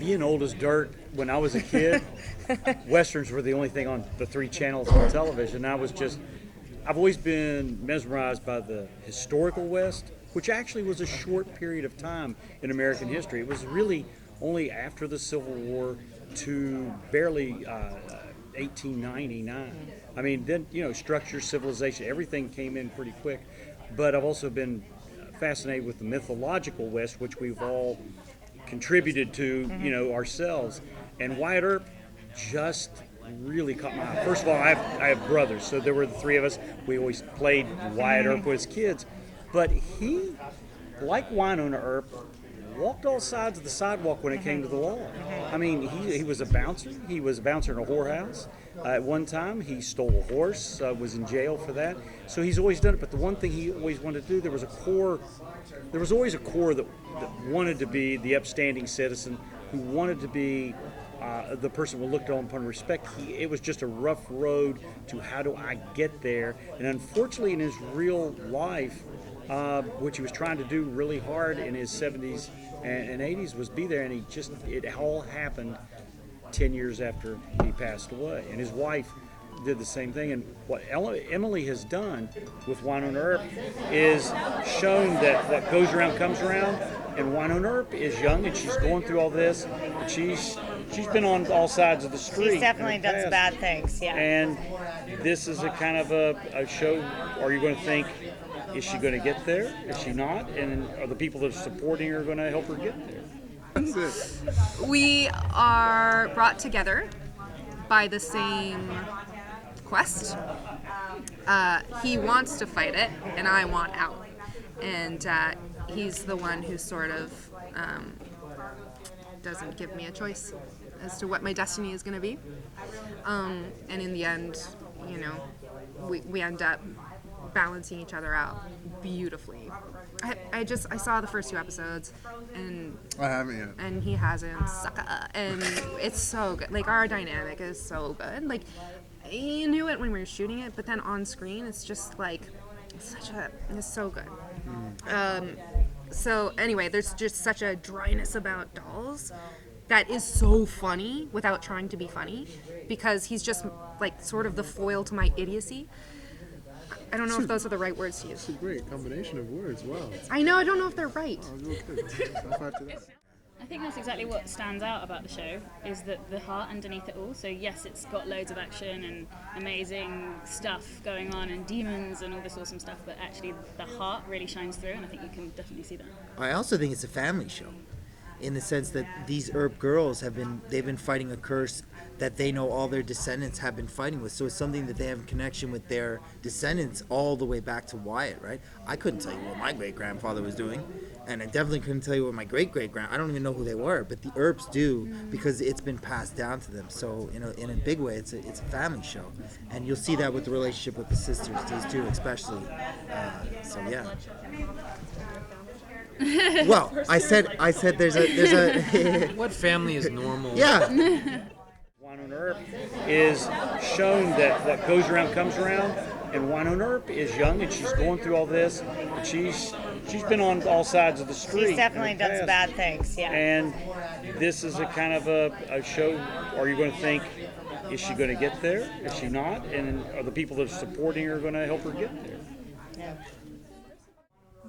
being old as dirt, when I was a kid, Westerns were the only thing on the 3 channels on television. I've always been mesmerized by the historical West, which actually was a short period of time in American history. It was really only after the Civil War to barely 1899. I mean, then, structure, civilization, everything came in pretty quick. But I've also been fascinated with the mythological West, which we've all contributed to, ourselves. And Wyatt Earp just really caught my eye. First of all, I have brothers, so there were the 3 of us. We always played Wyatt Earp with kids. But he, like Wynonna Earp, walked all sides of the sidewalk when it came to the law. I mean, he was a bouncer. He was a bouncer in a whorehouse. At one time, he stole a horse, was in jail for that. So he's always done it. But the one thing he always wanted to do, there was always a core that wanted to be the upstanding citizen, who wanted to be the person who looked on upon respect. It was just a rough road to how do I get there. And unfortunately, in his real life, which he was trying to do really hard in his 70s and 80s, was be there, and it all happened 10 years after he passed away. And his wife did the same thing. And what Emily has done with Wynonna Earp is shown that what goes around comes around. And Wynonna Earp is young, and she's going through all this. But she's been on all sides of the street. She's definitely done some bad things, yeah. And this is a kind of a show. Are you going to think, is she going to get there? Is she not? And are the people that are supporting her going to help her get there? That's it. We are brought together by the same quest. He wants to fight it, and I want out. And he's the one who sort of doesn't give me a choice as to what my destiny is going to be. And in the end, we end up balancing each other out beautifully. I saw the first 2 episodes, and I haven't yet. And he hasn't, sucker, and it's so good. Like, our dynamic is so good. Like, you knew it when we were shooting it, but then on screen, it's just like it's so good. So anyway, there's just such a dryness about Dolls that is so funny without trying to be funny, because he's just like sort of the foil to my idiocy. I don't know if those are the right words to use. It's a great combination of words. Wow. I know, I don't know if they're right. Oh, real good. High five to that. I think that's exactly what stands out about the show, is that the heart underneath it all. So yes, it's got loads of action and amazing stuff going on and demons and all this awesome stuff, but actually the heart really shines through, and I think you can definitely see that. I also think it's a family show, in the sense that these Earp girls they've been fighting a curse that they know all their descendants have been fighting with. So it's something that they have a connection with their descendants all the way back to Wyatt, right? I couldn't tell you what my great-grandfather was doing, and I definitely couldn't tell you what my great-great-grand, I don't even know who they were, but the Earps do, because it's been passed down to them. So in a big way, it's a family show. And you'll see that with the relationship with the sisters, these two especially. So yeah. Well, I said there's a What family is normal? yeah. Wynonna Earp is shown that what goes around comes around. And Wynonna Earp is young, and she's going through all this. But she's been on all sides of the street. She's definitely done some bad things, yeah. And this is a kind of a show. Are you going to think, is she going to get there? Is she not? And are the people that are supporting her going to help her get there? Yeah.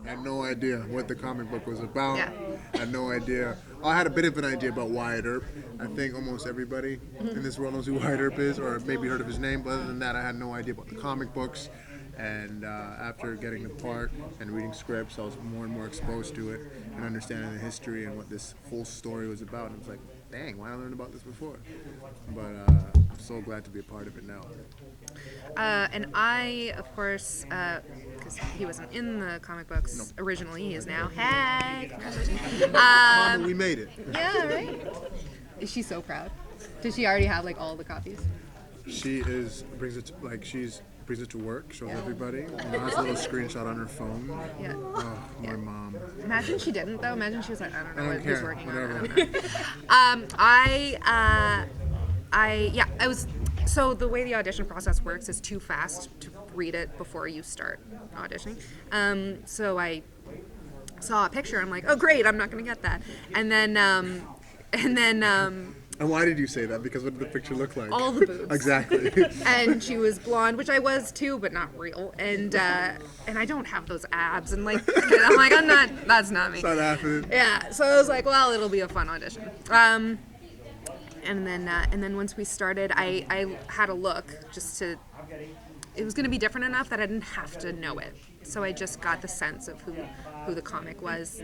I had no idea what the comic book was about. Yeah. I had no idea. I had a bit of an idea about Wyatt Earp. I think almost everybody in this world knows who Wyatt Earp is, or maybe heard of his name. But other than that, I had no idea about the comic books. And after getting the part and reading scripts, I was more and more exposed to it and understanding the history and what this whole story was about. And I was like, dang, why didn't I learn about this before? But I'm so glad to be a part of it now. And I, of course, because he wasn't in the comic books originally, he is now. Hey! Mama, we made it. Yeah, right? Is she so proud? Does she already have, like, all the copies? She brings it to work, shows everybody. Has a little screenshot on her phone. Yeah. Oh, my mom. Imagine she didn't, though. Imagine she was like, I don't know what he's working Whatever. on. I was. So the way the audition process works is too fast to read it before you start auditioning. So I saw a picture. I'm like, oh great, I'm not gonna get that. And then And then And why did you say that? Because what did the picture look like? all the boobs. Exactly. And she was blonde, which I was too, but not real. And I don't have those abs. And like, and I'm like, that's not me. It's not happening. Yeah. So I was like, well, it'll be a fun audition. And then once we started, I had a look just to. It was going to be different enough that I didn't have to know it. So I just got the sense of who the comic was,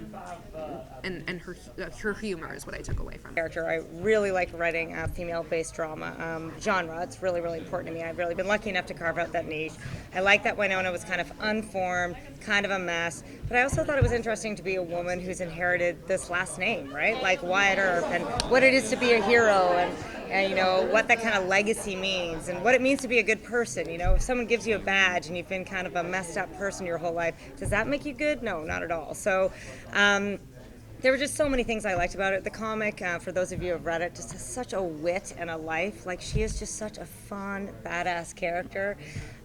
and her humor is what I took away from it. Character. I really like writing female-based drama genre. It's really, really important to me. I've really been lucky enough to carve out that niche. I like that Wynonna was kind of unformed, kind of a mess, but I also thought it was interesting to be a woman who's inherited this last name, right? Like Wyatt Earp, and what it is to be a hero, and you know what that kind of legacy means, and what it means to be a good person. You know, if someone gives you a badge and you've been kind of a messed up person your whole life, does that make you good? No, not at all. So there were just so many things I liked about it. The comic, for those of you who have read it, just has such a wit and a life. Like, she is just such a fun, badass character.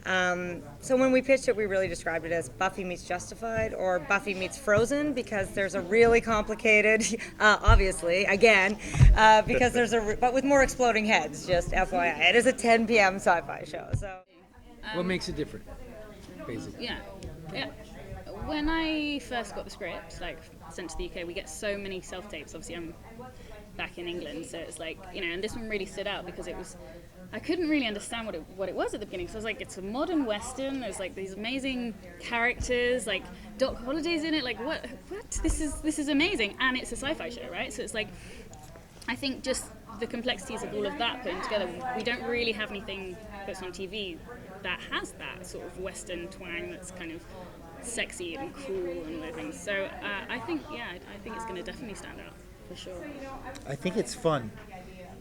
So when we pitched it, we really described it as Buffy meets Justified, or Buffy meets Frozen, because there's a really complicated, obviously, again, because but with more exploding heads, just FYI. It is a 10 p.m. sci-fi show. So What makes it different, basically? Yeah. When I first got the script, like sent to the UK, we get so many self-tapes. Obviously, I'm back in England, so it's like, you know, and this one really stood out because it was, I couldn't really understand what it was at the beginning. So I was like, it's a modern Western. There's like these amazing characters, like Doc Holliday's in it. Like, what? This is amazing, and it's a sci-fi show, right? So it's like, I think just the complexities of all of that put together, we don't really have anything that's on TV that has that sort of Western twang that's kind of sexy and cool and all those things. So I think it's going to definitely stand out for sure. I think it's fun.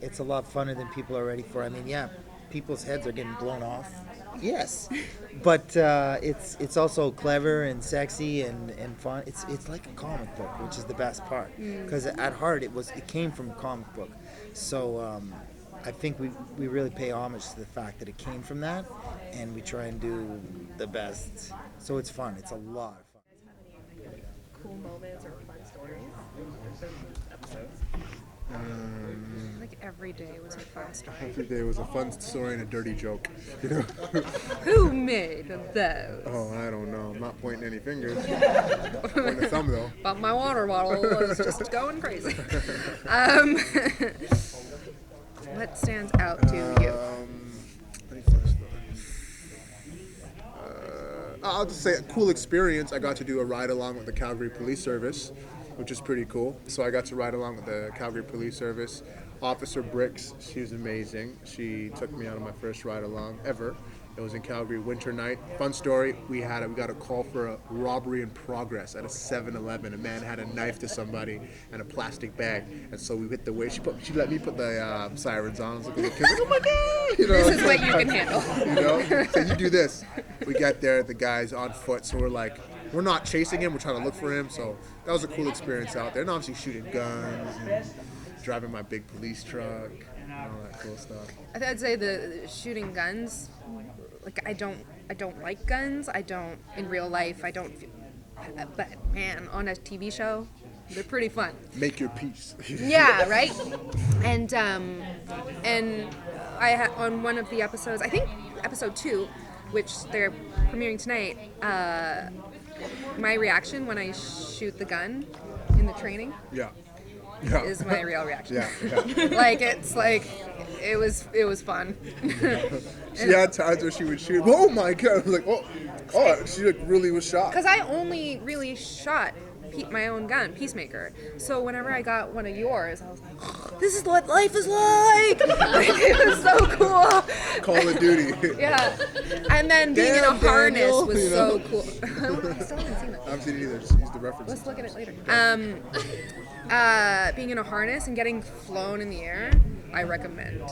It's a lot funner than people are ready for. I mean, yeah, people's heads are getting blown off. Yes, but it's also clever and sexy and fun. It's like a comic book, which is the best part. Because at heart, it came from a comic book. So I think we really pay homage to the fact that it came from that, and we try and do the best. So it's fun. It's a lot of fun. Cool moments or fun stories. Episodes. Like every day was a fun story. Every day was a fun story and a dirty joke. You know? Who made those? Oh, I don't know. I'm not pointing any fingers. Pointing a thumb though. But my water bottle was just going crazy. What stands out to you? I'll just say a cool experience. I got to do a ride along with the Calgary Police Service, which is pretty cool. So I got to ride along with the Calgary Police Service. Officer Bricks, she was amazing. She took me on my first ride along ever. It was in Calgary, winter night. Fun story, we got a call for a robbery in progress at a 7-Eleven. A man had a knife to somebody and a plastic bag. And so we hit the way. She let me put the sirens on. I was looking at the kids, like, oh my God! You know, This is what you can handle. You know, so you do this. We got there, the guy's on foot, so we're not chasing him, we're trying to look for him. So that was a cool experience out there. And obviously shooting guns and driving my big police truck and all that cool stuff. I'd say the shooting guns. Like I don't like guns. I don't in real life. I don't. But man, on a TV show, they're pretty fun. Make your peace. Yeah, right. And I had on one of the episodes, I think episode 2, which they're premiering tonight. My reaction when I shoot the gun in the training. Yeah. Is my real reaction. Yeah. Like it's like it was fun. She had times where she would shoot. Oh my God! I was like, oh, she really was shocked. Because I only really shot my own gun, Peacemaker. So whenever I got one of yours, I was like, this is what life is like. It was so cool. Call of Duty. Yeah. And then being in a Damn, harness Daniel, was you so know? cool. I still haven't seen that. I haven't seen it either. Just use the reference. Let's look at it later. Being in a harness and getting flown in the air, I recommend.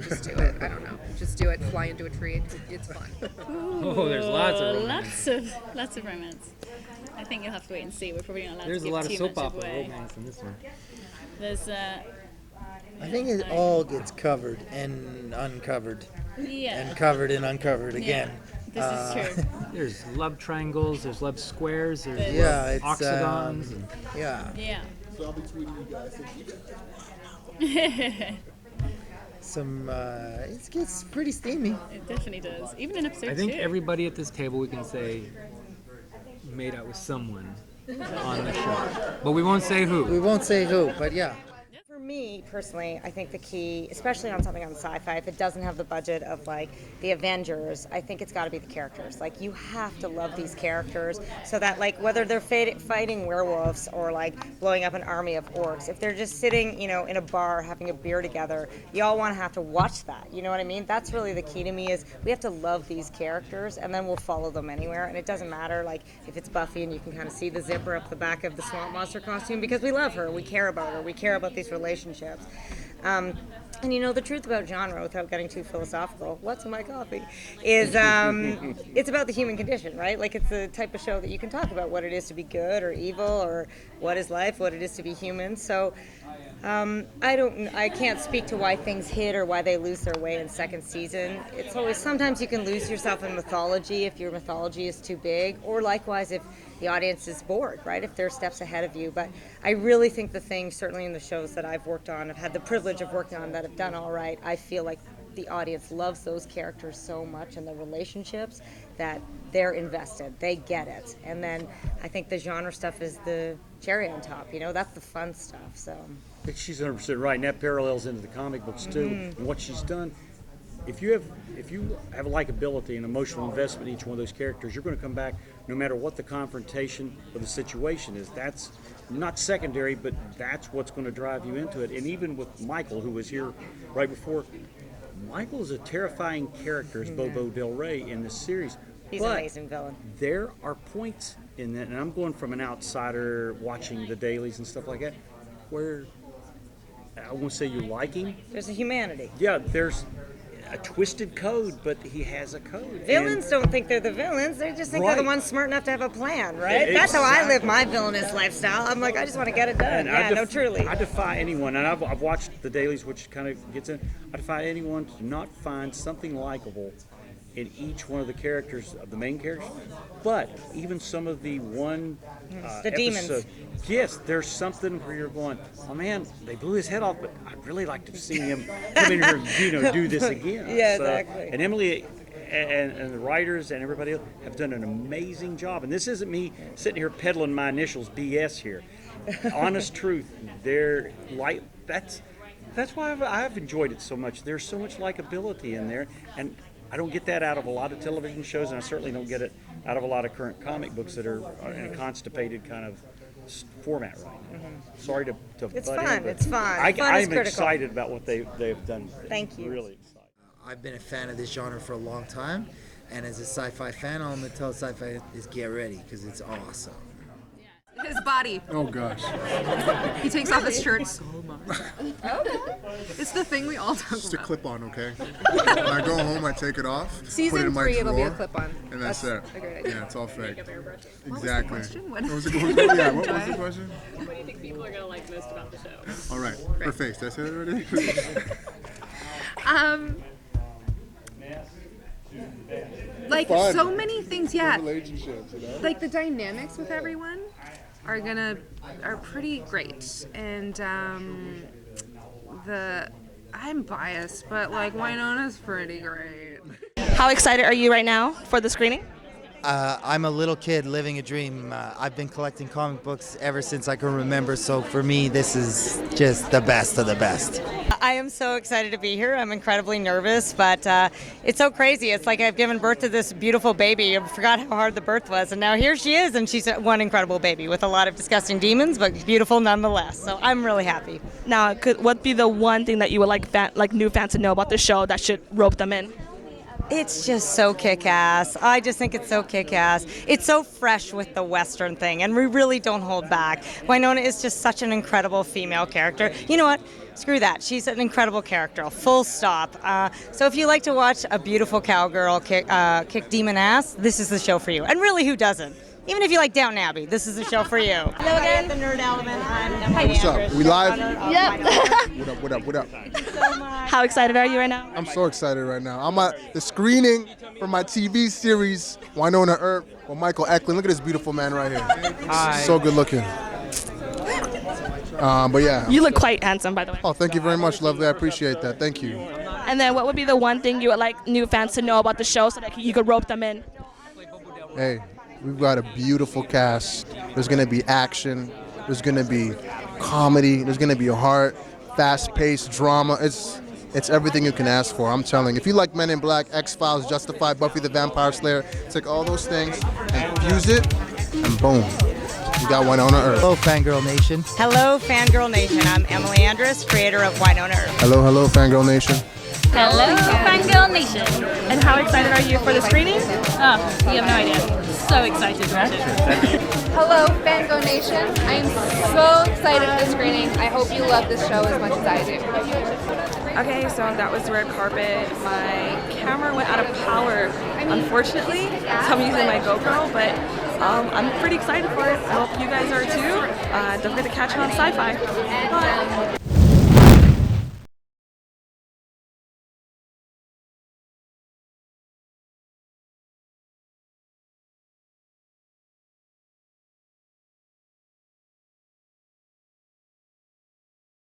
Just do it. I don't know. Just do it. Fly into a tree. It's fun. Oh, there's lots of romance. Lots of romance. I think you'll have to wait and see. We're probably not allowed There's to a give lot of too soap much opera away. romance in this one. There's I think it all gets covered and uncovered yeah. and covered and uncovered again. This is true. There's love triangles, there's love squares, there's Yeah, love it's octagons. And yeah. Yeah. So I'll be tweeting you guys. It gets pretty steamy. It definitely does. Even in episode I think 2. everybody at this table, we can say, made out with someone on the show. But we won't say who. We won't say who, but yeah. For me personally, I think the key, especially on something on SyFy, if it doesn't have the budget of like the Avengers, I think it's got to be the characters. Like you have to love these characters so that like whether they're fighting werewolves or like blowing up an army of orcs, if they're just sitting, you know, in a bar having a beer together, you all want to have to watch that. You know what I mean? That's really the key to me is we have to love these characters and then we'll follow them anywhere. And it doesn't matter like if it's Buffy and you can kind of see the zipper up the back of the swamp monster costume because we love her, we care about her, we care about these relationships. And you know the truth about genre, without getting too philosophical, what's in my coffee, is it's about the human condition, right? Like it's the type of show that you can talk about what it is to be good or evil or what is life, what it is to be human. So I can't speak to why things hit or why they lose their way in second season. It's always, sometimes you can lose yourself in mythology if your mythology is too big, or likewise if the audience is bored, right? If they're steps ahead of you. But I really think the thing, certainly in the shows that I've worked on, I've had the privilege of working on that have done all right, I feel like the audience loves those characters so much and the relationships that they're invested. They get it. And then I think the genre stuff is the cherry on top, you know? That's the fun stuff, so. I think she's 100% right, and that parallels into the comic books too. And what she's done, if you have a likability and emotional investment in each one of those characters, you're going to come back no matter what the confrontation or the situation is. That's not secondary, but that's what's going to drive you into it. And even with Michael, who was here right before, Michael is a terrifying character as Bobo Del Rey in this series. He's an amazing villain. There are points in that, and I'm going from an outsider watching the dailies and stuff like that, where I won't say you like him. There's a humanity. Yeah, there's a twisted code, but he has a code. Villains don't think they're the villains. They just think they're the Right. ones smart enough to have a plan, right? That's how I live my villainous lifestyle. I'm like, I just want to get it done. And Yeah, no, truly. I defy anyone, and I've watched the dailies, which kind of gets in. I defy anyone to not find something likable in each one of the characters, of the main characters, but even some of the one The demons. episode. Yes, there's something where you're going, oh man, they blew his head off, but I'd really like to see him come in here and do this again. Yeah, exactly. And Emily and the writers and everybody else have done an amazing job. And this isn't me sitting here peddling my initials BS here. Honest truth, they're like that's why I've enjoyed it so much. There's so much likability in there, and I don't get that out of a lot of television shows, and I certainly don't get it out of a lot of current comic books that are in a constipated kind of format right now. Sorry to It's butt in, fun. but It's fun. I'm Fun is critical. excited about what they've done. Thank you. Really excited. I've been a fan of this genre for a long time, and as a SyFy fan, all I'm gonna tell SyFy is get ready because it's awesome. His body. Oh gosh. He takes off his shirt. It's the thing we all talk Just a about. clip on, okay? When I go home, I take it off. put it Season in my 3, it'll be a drawer, clip-on. And that's it. a great idea. Yeah, it's all fake. What Exactly. was the question? What? What was the, yeah, what was the question? What do you think people are going to like most about the show? All right, her face. That's it already. Like Fun. so many things, yeah. Relationships, you know? Like the dynamics with everyone are pretty great, and I'm biased, but like Wynonna's pretty great. How excited are you right now for the screening? I'm a little kid living a dream. I've been collecting comic books ever since I can remember, so for me, this is just the best of the best. I am so excited to be here. I'm incredibly nervous, but it's so crazy. It's like I've given birth to this beautiful baby. I forgot how hard the birth was, and now here she is, and she's one incredible baby with a lot of disgusting demons, but beautiful nonetheless. So I'm really happy. Now, what be the one thing that you would like new fans to know about the show that should rope them in? It's just so kick-ass. I just think it's so kick-ass. It's so fresh with the Western thing, and we really don't hold back. Wynonna is just such an incredible female character. You know what? Screw that. She's an incredible character, full stop. So if you like to watch a beautiful cowgirl kick demon ass, this is the show for you. And really, who doesn't? Even if you like Downton Abbey, this is the show for you. Hello again. The Nerd Element. I'm What's up? We live? Yep. What up? How excited are you right now? I'm so excited right now. I'm at the screening for my TV series, Wynonna Earp, with Michael Eklund. Look at this beautiful man right here. Hi. So good looking. But yeah. You look quite handsome, by the way. Oh, thank you very much, lovely. I appreciate that. Thank you. And then what would be the one thing you would like new fans to know about the show so that you could rope them in? Hey, we've got a beautiful cast. There's gonna be action. There's gonna be comedy. There's gonna be heart, fast-paced drama. It's everything you can ask for. I'm telling you. If you like Men in Black, X-Files, Justified, Buffy the Vampire Slayer, take all those things and fuse it, and boom, you got Wynonna Earp. Hello, Fangirl Nation. Hello, Fangirl Nation. I'm Emily Andrus, creator of Wynonna Earp. Hello, Fangirl Nation. Hello, Fangirl Nation. And how excited are you for the screening? Oh, you have no idea. So excited to watch it. Hello, Fangirl Nation. I am so excited for the screening. I hope you love this show as much as I do. Okay, so that was the red carpet. My camera went out of power, unfortunately, so I'm using my GoPro, but I'm pretty excited for it. I hope you guys are too. Don't forget to catch it on SyFy. Bye.